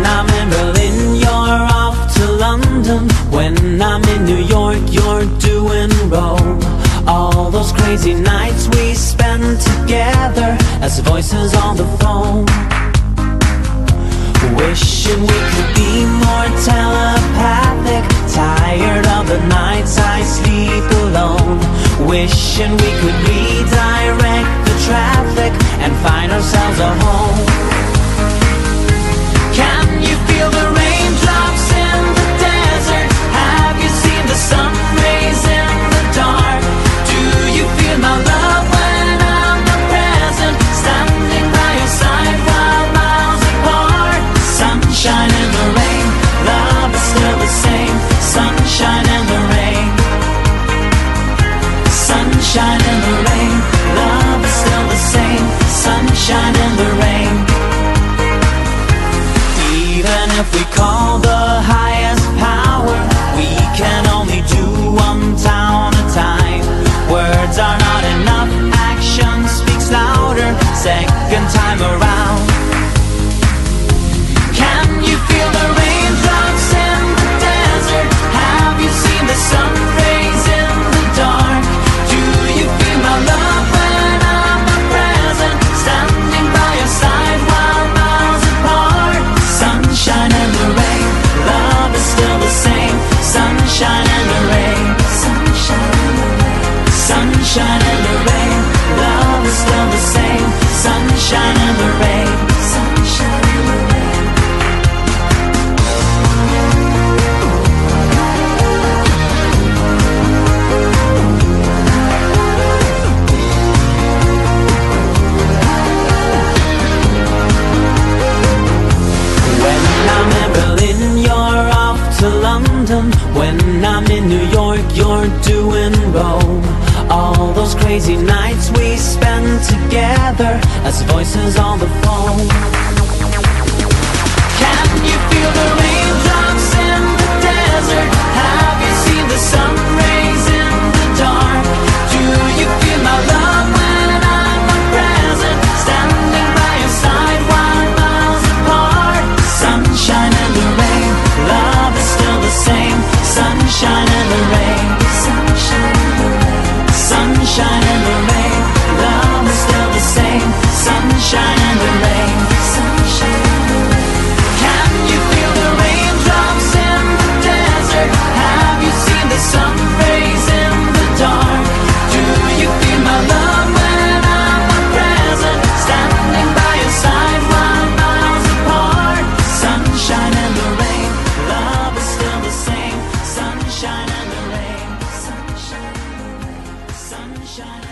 I'm in Berlin, you're off to London. When I'm in New York, you're doing Rome. All those crazy nights we spend together as voices on the phone. Wishing we could be more telepathic. Tired of the nights I sleep alone. Wishing we could redirect the traffic and find ourselves a home. Can you feel the raindrops in the desert? Have you seen the sun rays in the dark? Do you feel my love when I'm not present? Standing by your side while miles apart. Sunshine in the rain, love is still the same. Sunshine in the rain. Sunshine in the rain, love is still the same. Sunshine in the rain. Even if we call the highest power, we can only do one town at a time. Words are not enough, action speaks louder. Second time around. Can you feel the raindrops in the desert? Have you seen the sun rays in the dark? Do you feel my love when I'm not present? Standing by your side while miles apart. Sunshine in the rain, love is still the same. Sunshine in the rain. Sunshine in the rain. Sunshine in the rain, love is still the same. Sunshine in the rain. Sunshine in the rain. When I'm in New York, you're doing Rome. All those crazy nights we spend together as voices on the phone. Can you feel the raindrops in the desert? Have you seen the sun rays in the dark? Do you feel my love when I'm not present? Standing by your side while miles apart. Sunshine in the rain, love is still the same. Sunshine in the rain. Sunshine in the rain. Sunshine in the rain, love is still the same. Sunshine in the rain. Sunshine in the rain. Can you feel the raindrops in the desert? Have you seen the sun rays in the dark? Do you feel my love when I'm not present? Standing by your side while miles apart. Sunshine in the rain, love is still the same. Sunshine in the rain. Sunshine in the rain. Sunshine.